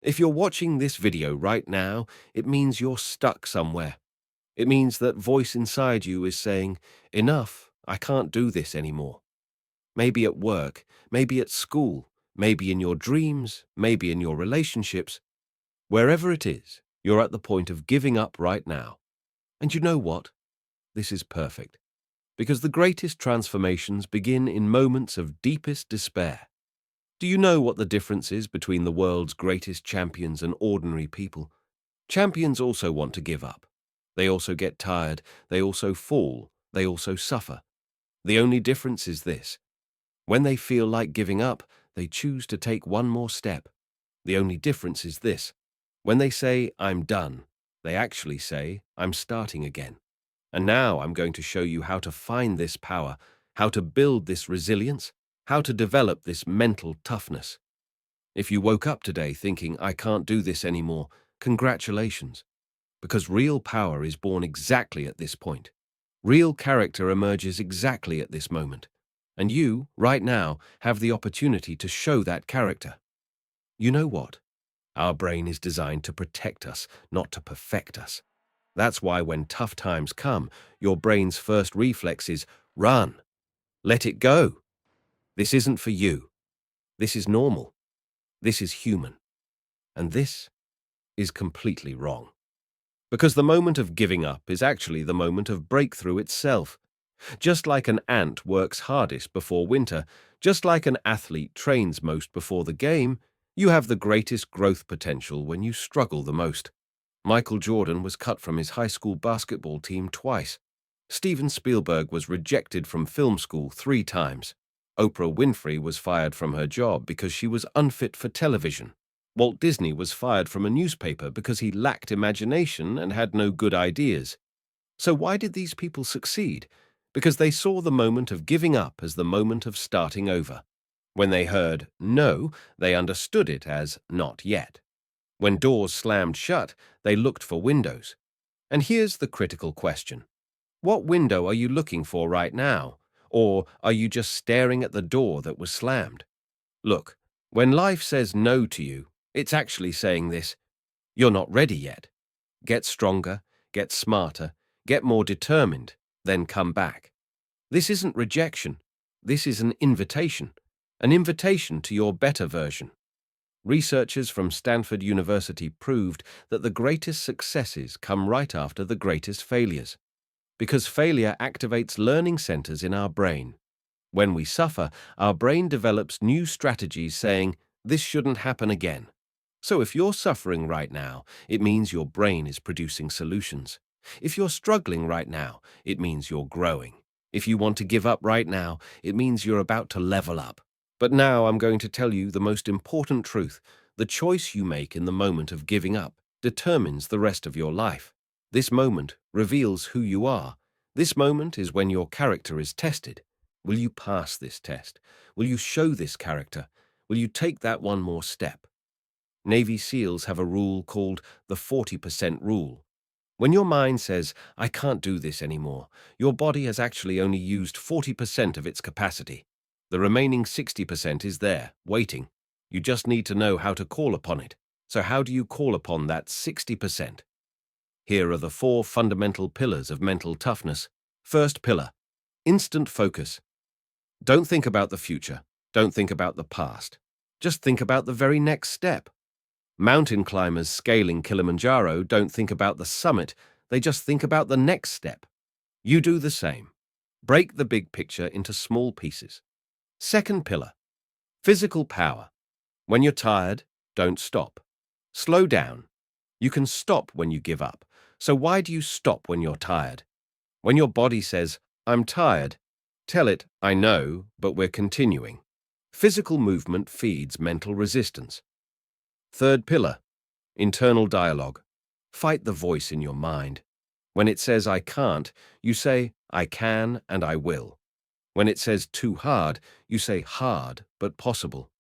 If you're watching this video right now, it means you're stuck somewhere. It means that voice inside you is saying, enough, I can't do this anymore. Maybe at work, maybe at school, maybe in your dreams, maybe in your relationships. Wherever it is, you're at the point of giving up right now. And you know what? This is perfect. Because the greatest transformations begin in moments of deepest despair. Do you know what the difference is between the world's greatest champions and ordinary people? Champions also want to give up. They also get tired, they also fall, they also suffer. The only difference is this. When they feel like giving up, they choose to take one more step. The only difference is this. When they say, I'm done, they actually say, I'm starting again. And now I'm going to show you how to find this power, how to build this resilience, how to develop this mental toughness. If you woke up today thinking, I can't do this anymore, congratulations. Because real power is born exactly at this point. Real character emerges exactly at this moment. And you, right now, have the opportunity to show that character. You know what? Our brain is designed to protect us, not to perfect us. That's why when tough times come, your brain's first reflex is run. Let it go. This isn't for you. This is normal. This is human. And this is completely wrong. Because the moment of giving up is actually the moment of breakthrough itself. Just like an ant works hardest before winter, just like an athlete trains most before the game, you have the greatest growth potential when you struggle the most. Michael Jordan was cut from his high school basketball team twice. Steven Spielberg was rejected from film school 3 times. Oprah Winfrey was fired from her job because she was unfit for television. Walt Disney was fired from a newspaper because he lacked imagination and had no good ideas. So why did these people succeed? Because they saw the moment of giving up as the moment of starting over. When they heard no, they understood it as not yet. When doors slammed shut, they looked for windows. And here's the critical question. What window are you looking for right now? Or are you just staring at the door that was slammed? Look, when life says no to you, it's actually saying this: you're not ready yet. Get stronger, get smarter, get more determined, then come back. This isn't rejection. This is an invitation to your better version. Researchers from Stanford University proved that the greatest successes come right after the greatest failures, because failure activates learning centers in our brain. When we suffer, our brain develops new strategies saying, this shouldn't happen again. So if you're suffering right now, it means your brain is producing solutions. If you're struggling right now, it means you're growing. If you want to give up right now, it means you're about to level up. But now I'm going to tell you the most important truth. The choice you make in the moment of giving up determines the rest of your life. This moment reveals who you are. This moment is when your character is tested. Will you pass this test? Will you show this character? Will you take that one more step? Navy SEALs have a rule called the 40% rule. When your mind says, I can't do this anymore, your body has actually only used 40% of its capacity. The remaining 60% is there, waiting. You just need to know how to call upon it. So how do you call upon that 60%? Here are the 4 fundamental pillars of mental toughness. First pillar, instant focus. Don't think about the future. Don't think about the past. Just think about the very next step. Mountain climbers scaling Kilimanjaro don't think about the summit, they just think about the next step. You do the same. Break the big picture into small pieces. Second pillar, physical power. When you're tired, don't stop. Slow down. You can stop when you give up. So why do you stop when you're tired? When your body says, I'm tired, tell it, I know, but we're continuing. Physical movement feeds mental resistance. Third pillar, internal dialogue. Fight the voice in your mind. When it says I can't, you say I can and I will. When it says too hard, you say hard but possible.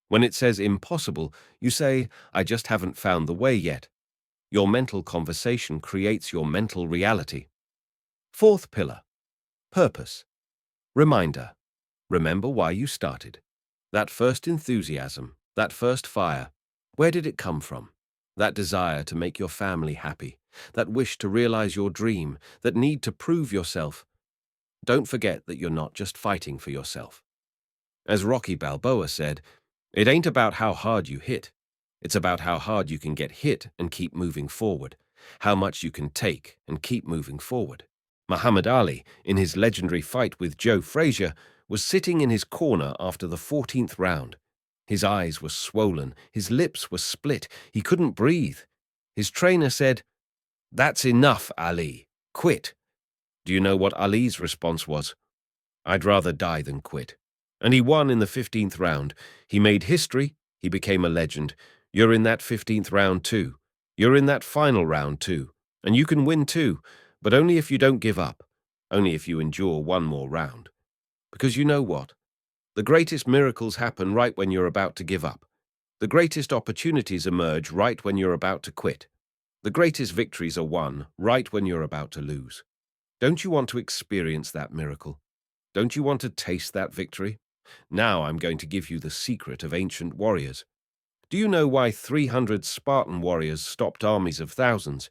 When it says impossible, you say I just haven't found the way yet. Your mental conversation creates your mental reality. Fourth pillar, purpose. Reminder. Remember why you started. That first enthusiasm, that first fire. Where did it come from? That desire to make your family happy, that wish to realize your dream, that need to prove yourself. Don't forget that you're not just fighting for yourself. As Rocky Balboa said, it ain't about how hard you hit. It's about how hard you can get hit and keep moving forward, how much you can take and keep moving forward. Muhammad Ali, in his legendary fight with Joe Frazier, was sitting in his corner after the 14th round. His eyes were swollen, his lips were split, he couldn't breathe. His trainer said, "That's enough, Ali. Quit." Do you know what Ali's response was? "I'd rather die than quit." And he won in the 15th round. He made history, he became a legend. You're in that 15th round too. You're in that final round too. And you can win too, but only if you don't give up. Only if you endure one more round. Because you know what? The greatest miracles happen right when you're about to give up. The greatest opportunities emerge right when you're about to quit. The greatest victories are won right when you're about to lose. Don't you want to experience that miracle? Don't you want to taste that victory? Now I'm going to give you the secret of ancient warriors. Do you know why 300 Spartan warriors stopped armies of thousands?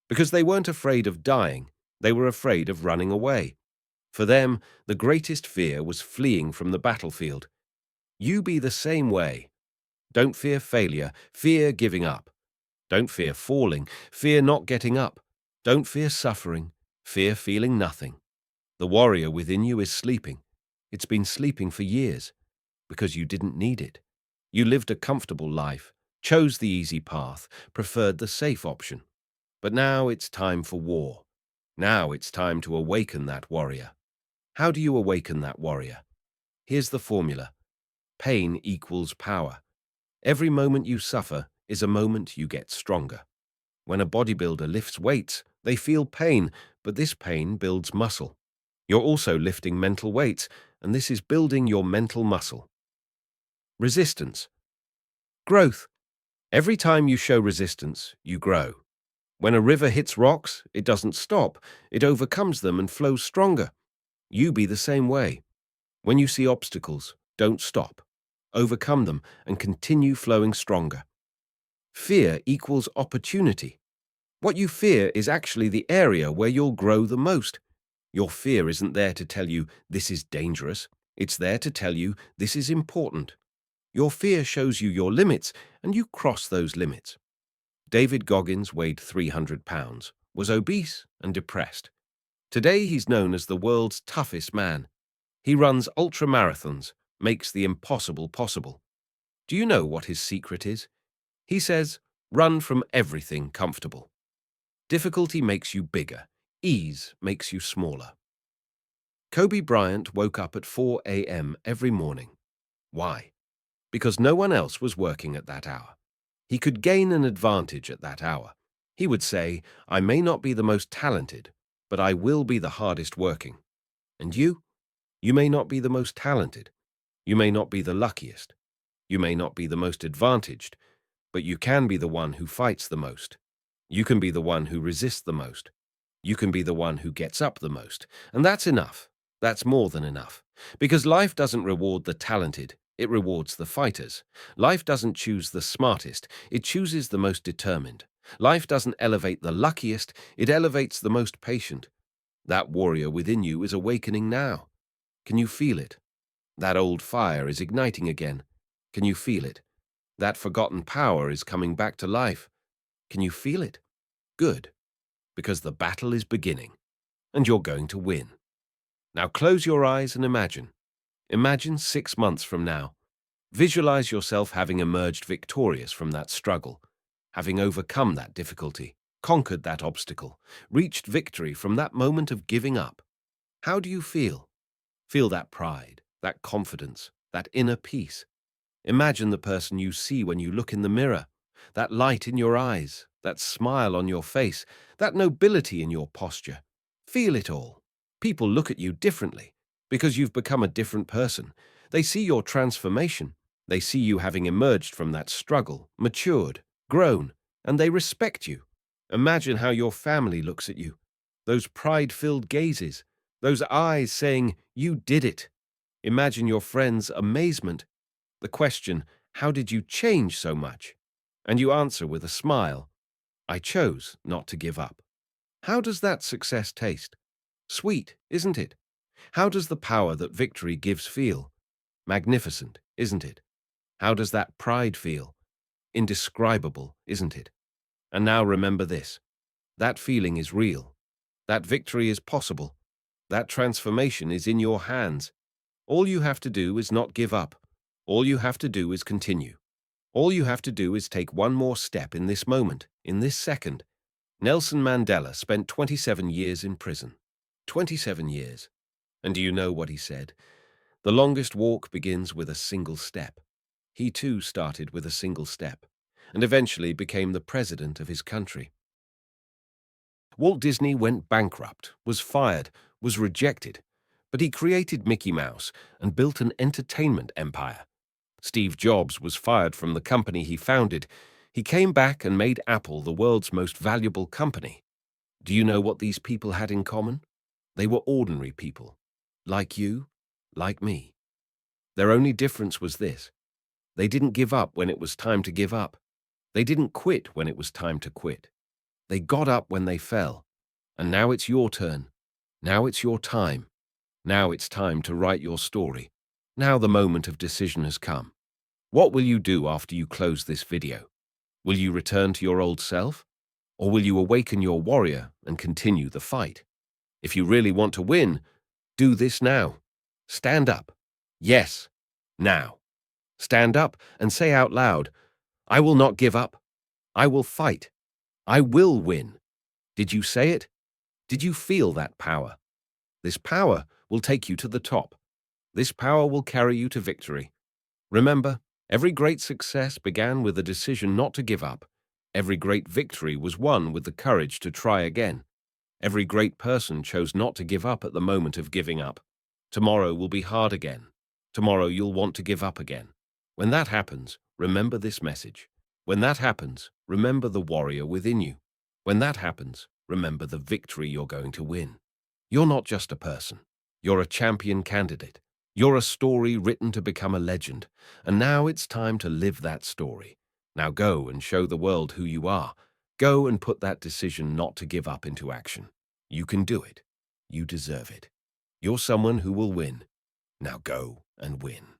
Because they weren't afraid of dying, they were afraid of running away. For them, the greatest fear was fleeing from the battlefield. You be the same way. Don't fear failure, fear giving up. Don't fear falling, fear not getting up. Don't fear suffering, fear feeling nothing. The warrior within you is sleeping. It's been sleeping for years, because you didn't need it. You lived a comfortable life, chose the easy path, preferred the safe option. But now it's time for war. Now it's time to awaken that warrior. How do you awaken that warrior? Here's the formula. Pain equals power. Every moment you suffer is a moment you get stronger. When a bodybuilder lifts weights, they feel pain, but this pain builds muscle. You're also lifting mental weights, and this is building your mental muscle. Resistance. Growth. Every time you show resistance, you grow. When a river hits rocks, it doesn't stop. It overcomes them and flows stronger. You be the same way. When you see obstacles, don't stop. Overcome them and continue flowing stronger. Fear equals opportunity. What you fear is actually the area where you'll grow the most. Your fear isn't there to tell you this is dangerous. It's there to tell you this is important. Your fear shows you your limits, and you cross those limits. David Goggins weighed 300 pounds, was obese and depressed. Today he's known as the world's toughest man. He runs ultramarathons, makes the impossible possible. Do you know what his secret is? He says, run from everything comfortable. Difficulty makes you bigger. Ease makes you smaller. Kobe Bryant woke up at 4 a.m. every morning. Why? Because no one else was working at that hour. He could gain an advantage at that hour. He would say, I may not be the most talented, but I will be the hardest working. And you? You may not be the most talented. You may not be the luckiest. You may not be the most advantaged, but you can be the one who fights the most. You can be the one who resists the most. You can be the one who gets up the most. And that's enough. That's more than enough. Because life doesn't reward the talented, it rewards the fighters. Life doesn't choose the smartest, it chooses the most determined. Life doesn't elevate the luckiest, it elevates the most patient. That warrior within you is awakening now. Can you feel it? That old fire is igniting again. Can you feel it? That forgotten power is coming back to life. Can you feel it? Good. Because the battle is beginning, and you're going to win. Now close your eyes and imagine. Imagine 6 months from now. Visualize yourself having emerged victorious from that struggle, having overcome that difficulty, conquered that obstacle, reached victory from that moment of giving up. How do you feel? Feel that pride, that confidence, that inner peace. Imagine the person you see when you look in the mirror, that light in your eyes, that smile on your face, that nobility in your posture. Feel it all. People look at you differently because you've become a different person. They see your transformation. They see you having emerged from that struggle, matured, grown, and they respect you. Imagine how your family looks at you. Those pride-filled gazes, those eyes saying, you did it. Imagine your friends' amazement. The question, how did you change so much? And you answer with a smile, I chose not to give up. How does that success taste? Sweet, isn't it? How does the power that victory gives feel? Magnificent, isn't it? How does that pride feel? Indescribable, isn't it? And now remember this. That feeling is real. That victory is possible. That transformation is in your hands. All you have to do is not give up. All you have to do is continue. All you have to do is take one more step in this moment, in this second. Nelson Mandela spent 27 years in prison. 27 years. And do you know what he said? The longest walk begins with a single step. He too started with a single step, and eventually became the president of his country. Walt Disney went bankrupt, was fired, was rejected, but he created Mickey Mouse and built an entertainment empire. Steve Jobs was fired from the company he founded. He came back and made Apple the world's most valuable company. Do you know what these people had in common? They were ordinary people, like you, like me. Their only difference was this. They didn't give up when it was time to give up. They didn't quit when it was time to quit. They got up when they fell. And now it's your turn. Now it's your time. Now it's time to write your story. Now the moment of decision has come. What will you do after you close this video? Will you return to your old self? Or will you awaken your warrior and continue the fight? If you really want to win, do this now. Stand up. Yes, now. Stand up and say out loud, I will not give up. I will fight. I will win. Did you say it? Did you feel that power? This power will take you to the top. This power will carry you to victory. Remember, every great success began with a decision not to give up. Every great victory was won with the courage to try again. Every great person chose not to give up at the moment of giving up. Tomorrow will be hard again. Tomorrow you'll want to give up again. When that happens, remember this message. When that happens, remember the warrior within you. When that happens, remember the victory you're going to win. You're not just a person. You're a champion candidate. You're a story written to become a legend. And now it's time to live that story. Now go and show the world who you are. Go and put that decision not to give up into action. You can do it. You deserve it. You're someone who will win. Now go and win.